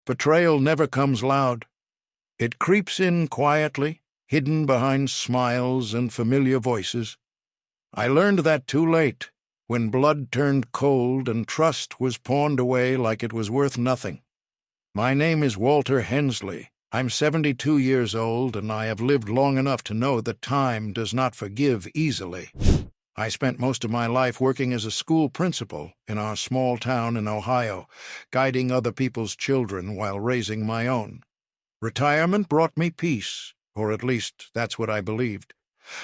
Betrayal never comes loud. It creeps in quietly, hidden behind smiles and familiar voices. I learned that too late, when blood turned cold and trust was pawned away like it was worth nothing. My name is Walter Hensley. I'm 72 years old, and I have lived long enough to know that time does not forgive easily. I spent most of my life working as a school principal in our small town in Ohio, guiding other people's children while raising my own. Retirement brought me peace, or at least that's what I believed.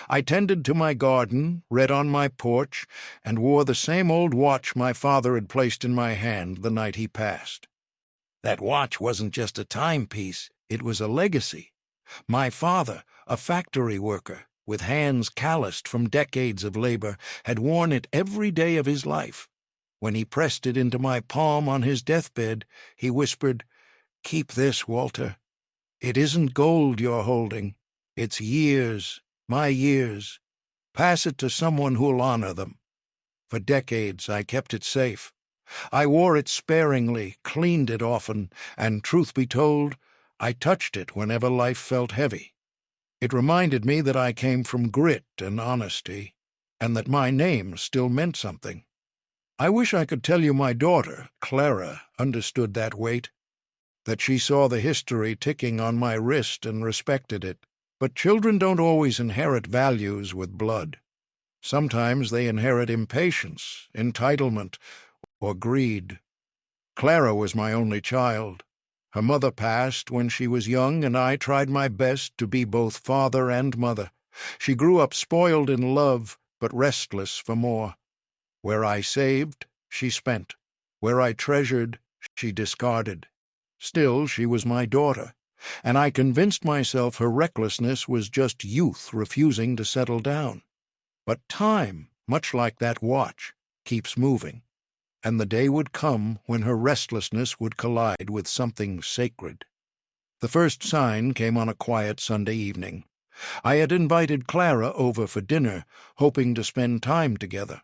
I tended to my garden, read on my porch, and wore the same old watch my father had placed in my hand the night he passed. That watch wasn't just a timepiece, it was a legacy. My father, a factory worker, with hands calloused from decades of labor, had worn it every day of his life. When he pressed it into my palm on his deathbed, he whispered, "Keep this, Walter. It isn't gold you're holding. It's years, my years. Pass it to someone who'll honor them." For decades I kept it safe. I wore it sparingly, cleaned it often, and, truth be told, I touched it whenever life felt heavy. It reminded me that I came from grit and honesty, and that my name still meant something. I wish I could tell you my daughter, Clara, understood that weight, that she saw the history ticking on my wrist and respected it. But children don't always inherit values with blood. Sometimes they inherit impatience, entitlement, or greed. Clara was my only child. Her mother passed when she was young, and I tried my best to be both father and mother. She grew up spoiled in love, but restless for more. Where I saved, she spent. Where I treasured, she discarded. Still, she was my daughter, and I convinced myself her recklessness was just youth refusing to settle down. But time, much like that watch, keeps moving, and the day would come when her restlessness would collide with something sacred. The first sign came on a quiet Sunday evening. I had invited Clara over for dinner, hoping to spend time together.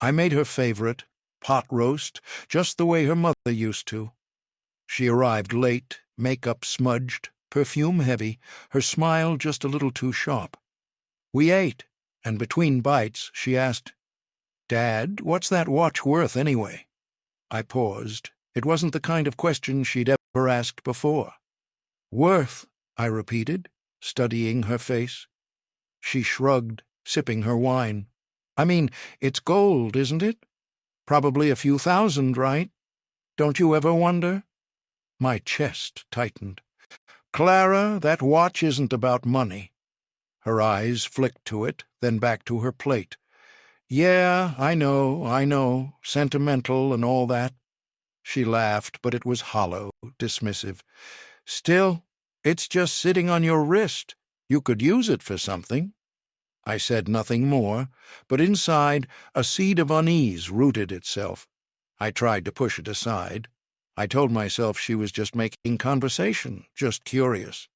I made her favorite, pot roast, just the way her mother used to. She arrived late, makeup smudged, perfume heavy, her smile just a little too sharp. We ate, and between bites she asked, "Dad, what's that watch worth anyway?" I paused. It wasn't the kind of question she'd ever asked before. "Worth," I repeated, studying her face. She shrugged, sipping her wine. "I mean, it's gold, isn't it? Probably a few thousand, right? Don't you ever wonder?" My chest tightened. "Clara, that watch isn't about money." Her eyes flicked to it, then back to her plate. "Yeah, I know, sentimental and all that." She laughed, but it was hollow, dismissive. "Still, it's just sitting on your wrist. You could use it for something." I said nothing more, but inside a seed of unease rooted itself. I tried to push it aside. I told myself she was just making conversation, just curious.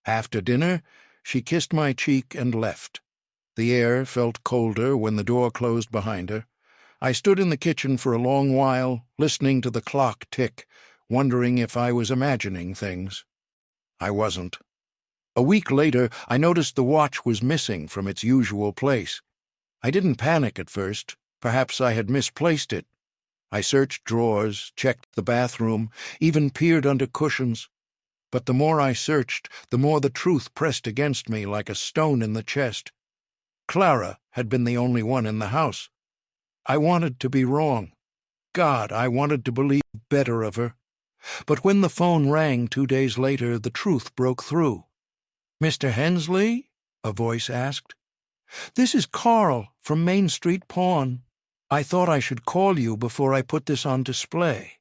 After dinner, she kissed my cheek and left. The air felt colder when the door closed behind her. I stood in the kitchen for a long while, listening to the clock tick, wondering if I was imagining things. I wasn't. A week later, I noticed the watch was missing from its usual place. I didn't panic at first. Perhaps I had misplaced it. I searched drawers, checked the bathroom, even peered under cushions. But the more I searched, the more the truth pressed against me like a stone in the chest. Clara had been the only one in the house. I wanted to be wrong. God, I wanted to believe better of her. But when the phone rang 2 days later, the truth broke through. "Mr. Hensley?" a voice asked. "This is Carl from Main Street Pawn. I thought I should call you before I put this on display.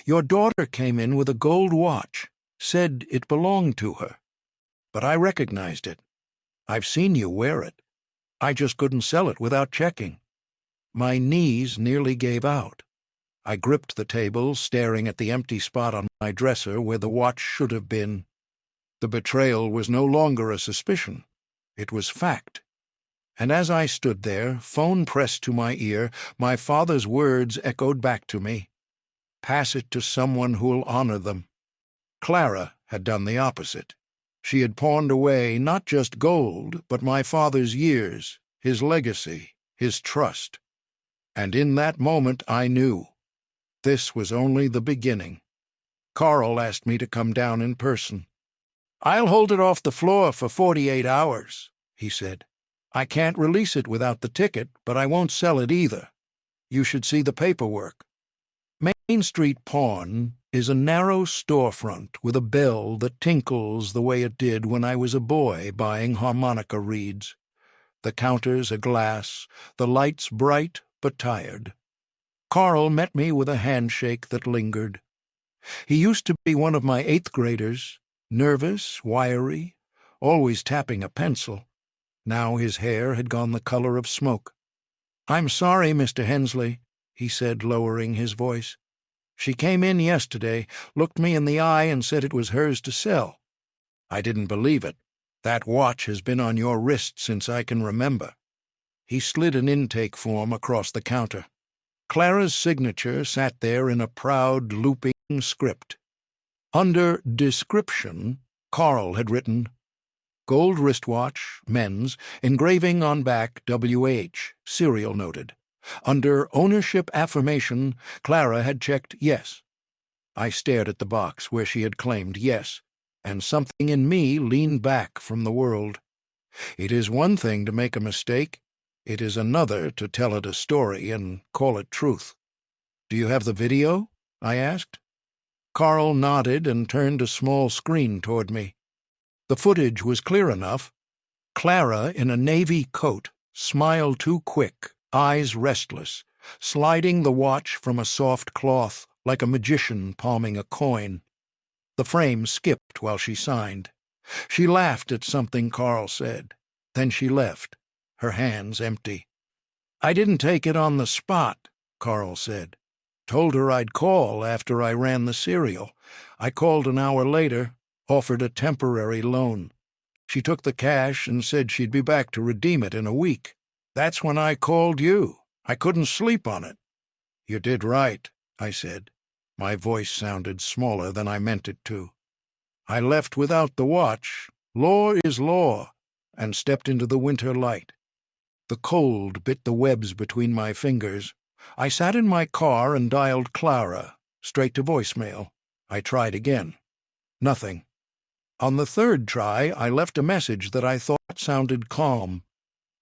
Your daughter came in with a gold watch, said it belonged to her. But I recognized it. I've seen you wear it. I just couldn't sell it without checking." My knees nearly gave out. I gripped the table, staring at the empty spot on my dresser where the watch should have been. The betrayal was no longer a suspicion. It was fact. And as I stood there, phone pressed to my ear, my father's words echoed back to me. "Pass it to someone who'll honor them." Clara had done the opposite. She had pawned away not just gold, but my father's years, his legacy, his trust. And in that moment I knew. This was only the beginning. Carl asked me to come down in person. "I'll hold it off the floor for 48 hours, he said. "I can't release it without the ticket, but I won't sell it either. You should see the paperwork." Main Street Pawn is a narrow storefront with a bell that tinkles the way it did when I was a boy buying harmonica reeds. The counters are glass, the lights bright but tired. Carl met me with a handshake that lingered. He used to be one of my 8th graders, nervous, wiry, always tapping a pencil. Now his hair had gone the color of smoke. "I'm sorry, Mr. Hensley," he said, lowering his voice. "She came in yesterday, looked me in the eye and said it was hers to sell. I didn't believe it. That watch has been on your wrist since I can remember." He slid an intake form across the counter. Clara's signature sat there in a proud, looping script. Under description, Carl had written, "Gold wristwatch, men's, engraving on back WH, serial noted." Under ownership affirmation, Clara had checked yes. I stared at the box where she had claimed yes, and something in me leaned back from the world. It is one thing to make a mistake. It is another to tell it a story and call it truth. "Do you have the video?" I asked. Carl nodded and turned a small screen toward me. The footage was clear enough. Clara, in a navy coat, smile too quick, eyes restless, sliding the watch from a soft cloth like a magician palming a coin. The frame skipped while she signed. She laughed at something Carl said. Then she left, her hands empty. "I didn't take it on the spot," Carl said. "Told her I'd call after I ran the serial. I called an hour later, offered a temporary loan. She took the cash and said she'd be back to redeem it in a week. That's when I called you. I couldn't sleep on it." "You did right," I said. My voice sounded smaller than I meant it to. "I left without the watch. Law is law," and stepped into the winter light. The cold bit the webs between my fingers. I sat in my car and dialed Clara, straight to voicemail. I tried again. Nothing. On the third try, I left a message that I thought sounded calm.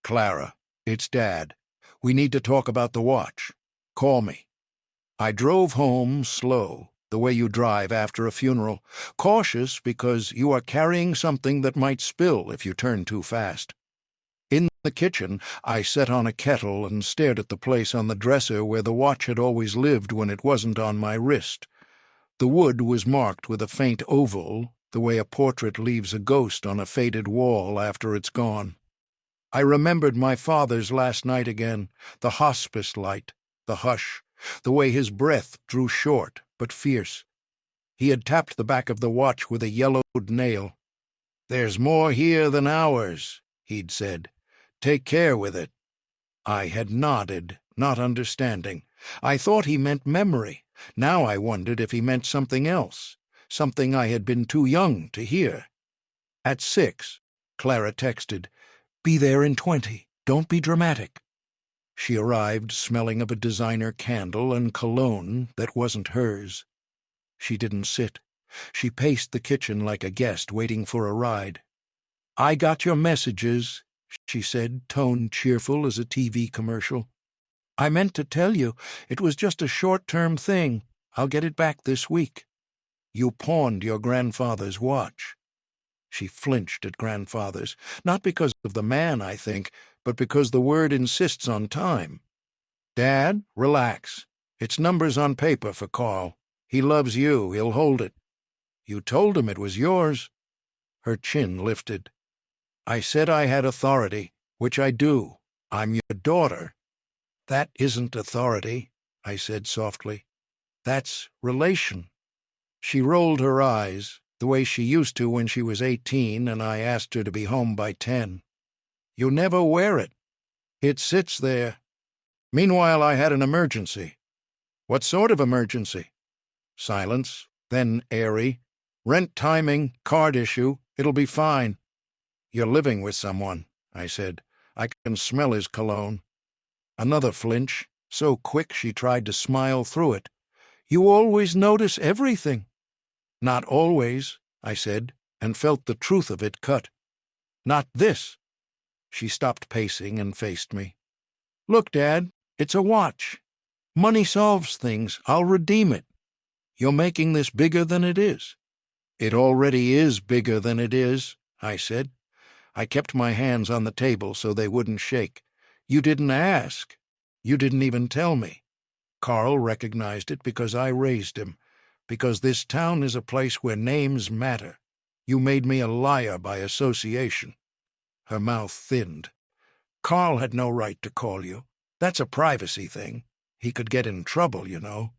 "Clara, it's Dad. We need to talk about the watch. Call me." I drove home slow, the way you drive after a funeral, cautious because you are carrying something that might spill if you turn too fast. In the kitchen, I set on a kettle and stared at the place on the dresser where the watch had always lived when it wasn't on my wrist. The wood was marked with a faint oval, the way a portrait leaves a ghost on a faded wall after it's gone. I remembered my father's last night again, the hospice light, the hush, the way his breath drew short but fierce. He had tapped the back of the watch with a yellowed nail. "There's more here than ours," he'd said. "Take care with it." I had nodded, not understanding. I thought he meant memory. Now I wondered if he meant something else, something I had been too young to hear. At 6, Clara texted, "Be there in 20. Don't be dramatic." She arrived smelling of a designer candle and cologne that wasn't hers. She didn't sit. She paced the kitchen like a guest waiting for a ride. "I got your messages," she said, tone cheerful as a TV commercial. "I meant to tell you, it was just a short-term thing. I'll get it back this week. You pawned your grandfather's watch." She flinched at grandfather's, not because of the man, I think, but because the word insists on time. "Dad, relax. It's numbers on paper for Carl. He loves you. He'll hold it." "You told him it was yours." Her chin lifted. "I said I had authority, which I do. I'm your daughter." "That isn't authority," I said softly. "That's relation." She rolled her eyes, the way she used to when she was 18 and I asked her to be home by 10. "You never wear it. It sits there. Meanwhile, I had an emergency." "What sort of emergency?" Silence, then airy. Rent timing, card issue, it'll be fine. You're living with someone, I said. I can smell his cologne. Another flinch, so quick she tried to smile through it. You always notice everything. Not always, I said, and felt the truth of it cut. Not this. She stopped pacing and faced me. Look, Dad, it's a watch. Money solves things. I'll redeem it. You're making this bigger than it is. It already is bigger than it is, I said. I kept my hands on the table so they wouldn't shake. You didn't ask. You didn't even tell me. Carl recognized it because I raised him, because this town is a place where names matter. You made me a liar by association. Her mouth thinned. Carl had no right to call you. That's a privacy thing. He could get in trouble, you know.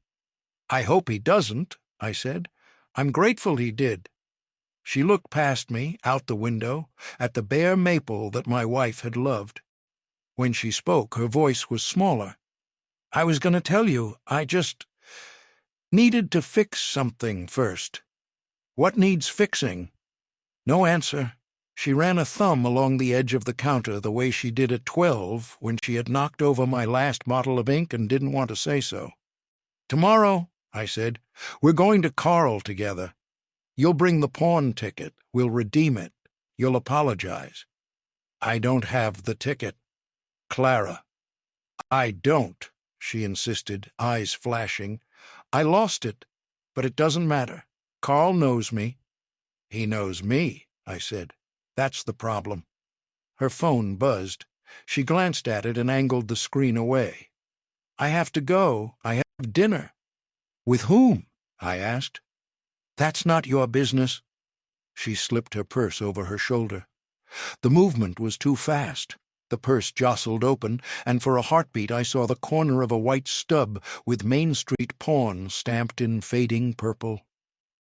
I hope he doesn't, I said. I'm grateful he did. She looked past me, out the window, at the bare maple that my wife had loved. When she spoke, her voice was smaller. I was going to tell you, I just needed to fix something first. What needs fixing? No answer. She ran a thumb along the edge of the counter the way she did at 12 when she had knocked over my last bottle of ink and didn't want to say so. Tomorrow, I said, we're going to Carl together. You'll bring the pawn ticket. We'll redeem it. You'll apologize. I don't have the ticket. Clara. I don't, she insisted, eyes flashing. I lost it, but it doesn't matter. Carl knows me. He knows me, I said. That's the problem. Her phone buzzed. She glanced at it and angled the screen away. I have to go. I have dinner. With whom? I asked. That's not your business. She slipped her purse over her shoulder. The movement was too fast. The purse jostled open, and for a heartbeat I saw the corner of a white stub with Main Street Pawn stamped in fading purple.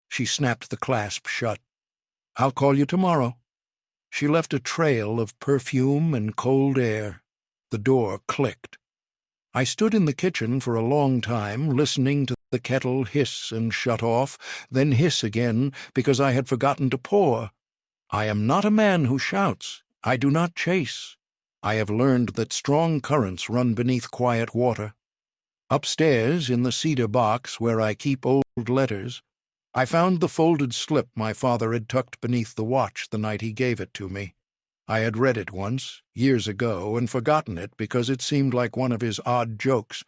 She snapped the clasp shut. I'll call you tomorrow. She left a trail of perfume and cold air. The door clicked. I stood in the kitchen for a long time, listening to the kettle hiss and shut off, then hiss again because I had forgotten to pour. I am not a man who shouts. I do not chase. I have learned that strong currents run beneath quiet water. Upstairs, in the cedar box where I keep old letters, I found the folded slip my father had tucked beneath the watch the night he gave it to me. I had read it once, years ago, and forgotten it because it seemed like one of his odd jokes.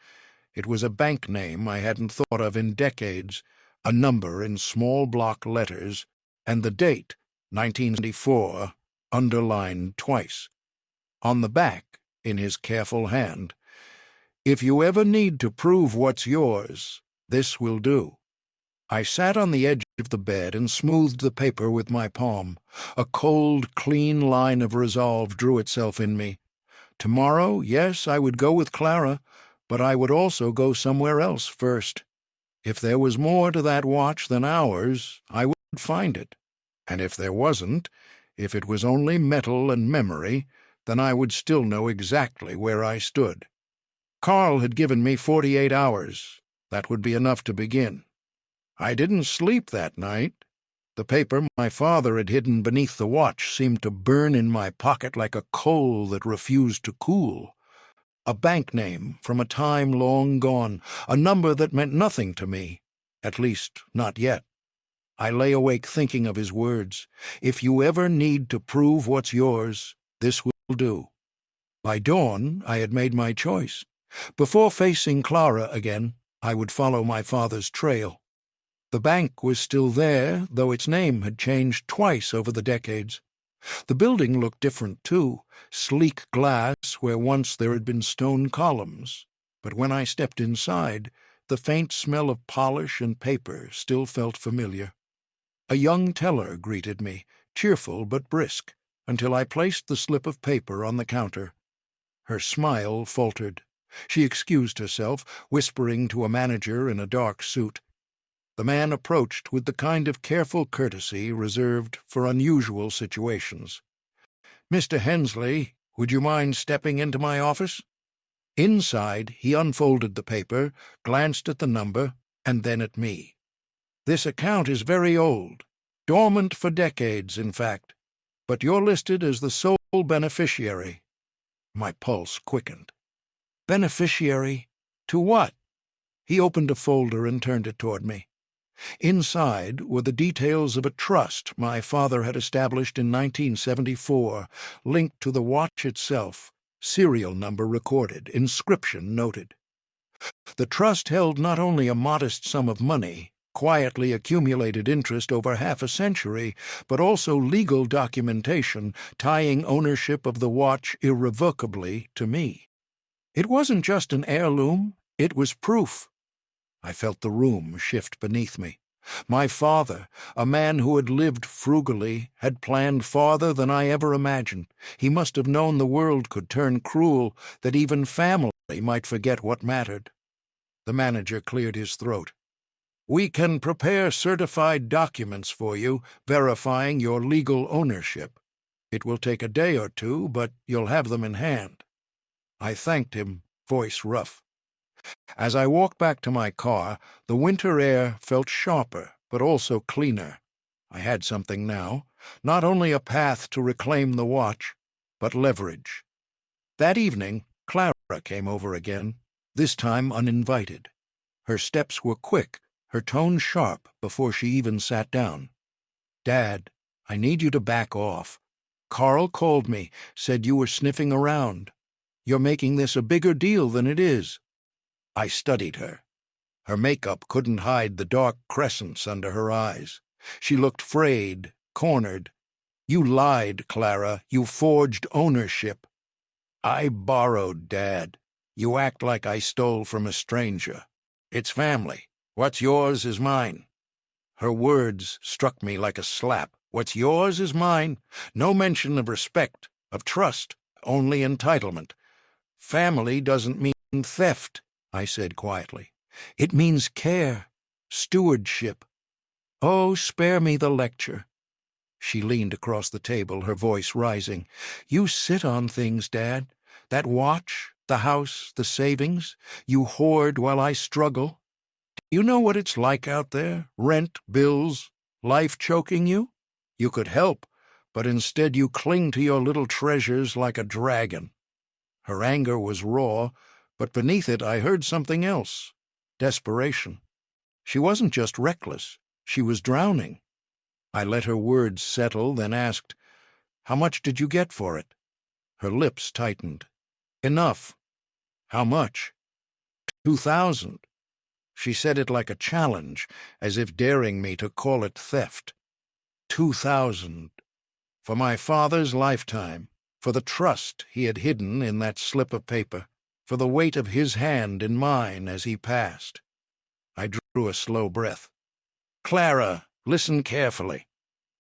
It was a bank name I hadn't thought of in decades, a number in small block letters, and the date, 1974, underlined twice. On the back, in his careful hand, if you ever need to prove what's yours, this will do. I sat on the edge of the bed and smoothed the paper with my palm. A cold, clean line of resolve drew itself in me. Tomorrow, yes, I would go with Clara, but I would also go somewhere else first. If there was more to that watch than ours, I would find it. And if there wasn't, if it was only metal and memory, then I would still know exactly where I stood. Carl had given me 48 hours. That would be enough to begin. I didn't sleep that night. The paper my father had hidden beneath the watch seemed to burn in my pocket like a coal that refused to cool. A bank name from a time long gone, a number that meant nothing to me, at least not yet. I lay awake thinking of his words. If you ever need to prove what's yours, this will do. By dawn, I had made my choice. Before facing Clara again, I would follow my father's trail. The bank was still there, though its name had changed twice over the decades. The building looked different, too, sleek glass where once there had been stone columns. But when I stepped inside, the faint smell of polish and paper still felt familiar. A young teller greeted me, cheerful but brisk, until I placed the slip of paper on the counter. Her smile faltered. She excused herself, whispering to a manager in a dark suit. The man approached with the kind of careful courtesy reserved for unusual situations. "Mr. Hensley, would you mind stepping into my office?" Inside, he unfolded the paper, glanced at the number, and then at me. "This account is very old. Dormant for decades, in fact. But you're listed as the sole beneficiary. My pulse quickened. Beneficiary? To what? He opened a folder and turned it toward me. Inside were the details of a trust my father had established in 1974, linked to the watch itself, serial number recorded, inscription noted. The trust held not only a modest sum of money, quietly accumulated interest over half a century, but also legal documentation tying ownership of the watch irrevocably to me. It wasn't just an heirloom, it was proof. I felt the room shift beneath me. My father, a man who had lived frugally, had planned farther than I ever imagined. He must have known the world could turn cruel, that even family might forget what mattered. The manager cleared his throat. We can prepare certified documents for you, verifying your legal ownership. It will take a day or two, but you'll have them in hand. I thanked him, voice rough. As I walked back to my car, the winter air felt sharper, but also cleaner. I had something now, not only a path to reclaim the watch, but leverage. That evening, Clara came over again, this time uninvited. Her steps were quick, her tone sharp before she even sat down. Dad, I need you to back off. Carl called me, said you were sniffing around. You're making this a bigger deal than it is. I studied her. Her makeup couldn't hide the dark crescents under her eyes. She looked frayed, cornered. You lied, Clara. You forged ownership. I borrowed, Dad. You act like I stole from a stranger. It's family. What's yours is mine. Her words struck me like a slap. What's yours is mine. No mention of respect, of trust, only entitlement. Family doesn't mean theft, I said quietly. It means care, stewardship. Oh, spare me the lecture. She leaned across the table, her voice rising. You sit on things, Dad. That watch, the house, the savings. You hoard while I struggle. You know what it's like out there? Rent, bills, life choking you? You could help, but instead you cling to your little treasures like a dragon. Her anger was raw, but beneath it I heard something else. Desperation. She wasn't just reckless. She was drowning. I let her words settle, then asked, How much did you get for it? Her lips tightened. Enough. How much? 2,000. She said it like a challenge, as if daring me to call it theft. 2,000. For my father's lifetime, for the trust he had hidden in that slip of paper, for the weight of his hand in mine as he passed. I drew a slow breath. Clara, listen carefully.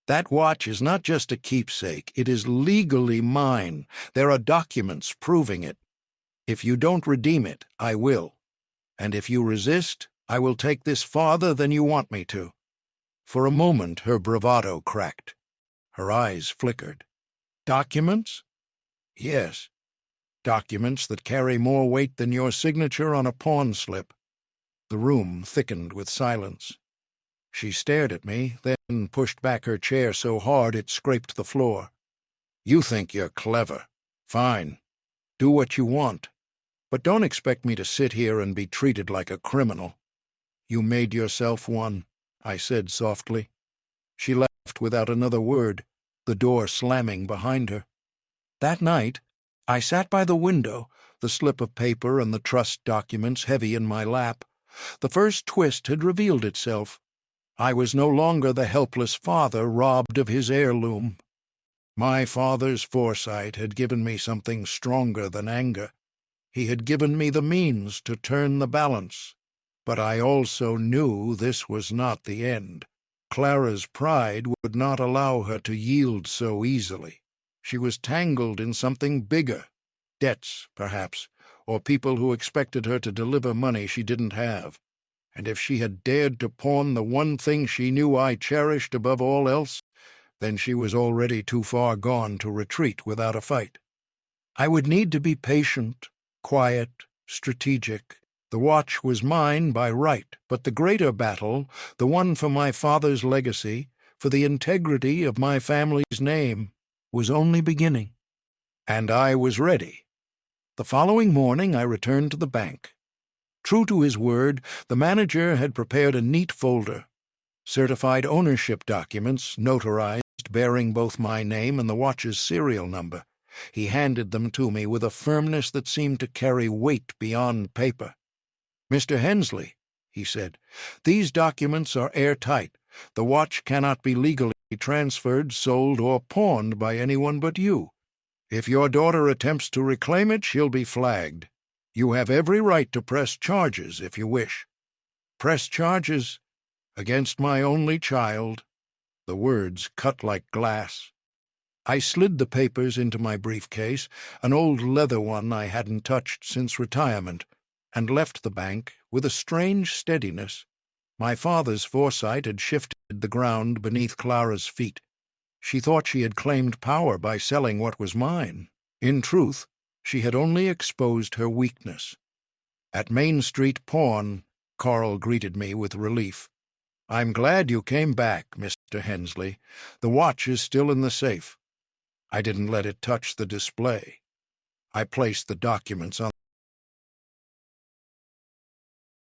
That watch is not just a keepsake. It is legally mine. There are documents proving it. If you don't redeem it, I will. And if you resist, I will take this farther than you want me to. For a moment her bravado cracked. Her eyes flickered. Documents? Yes. Documents that carry more weight than your signature on a pawn slip. The room thickened with silence. She stared at me, then pushed back her chair so hard it scraped the floor. You think you're clever. Fine. Do what you want. But don't expect me to sit here and be treated like a criminal. You made yourself one, I said softly. She left without another word, the door slamming behind her. That night, I sat by the window, the slip of paper and the trust documents heavy in my lap. The first twist had revealed itself. I was no longer the helpless father robbed of his heirloom. My father's foresight had given me something stronger than anger. He had given me the means to turn the balance. But I also knew this was not the end. Clara's pride would not allow her to yield so easily. She was tangled in something bigger. Debts, perhaps, or people who expected her to deliver money she didn't have. And if she had dared to pawn the one thing she knew I cherished above all else, then she was already too far gone to retreat without a fight. I would need to be patient, quiet, strategic. The watch was mine by right, but the greater battle, the one for my father's legacy, for the integrity of my family's name was only beginning. And I was ready. The following morning I returned to the bank. True to his word, the manager had prepared a neat folder, certified ownership documents notarized bearing both my name and the watch's serial number. He handed them to me with a firmness that seemed to carry weight beyond paper. "Mr. Hensley," he said, "these documents are airtight. The watch cannot be legally transferred, sold, or pawned by anyone but you. If your daughter attempts to reclaim it, she'll be flagged. You have every right to press charges if you wish." Press charges against my only child. The words cut like glass. I slid the papers into my briefcase, an old leather one I hadn't touched since retirement, and left the bank with a strange steadiness. My father's foresight had shifted the ground beneath Clara's feet. She thought she had claimed power by selling what was mine. In truth, she had only exposed her weakness. At Main Street Pawn, Carl greeted me with relief. "I'm glad you came back, Mr. Hensley. The watch is still in the safe." I didn't let it touch the display. I placed the documents on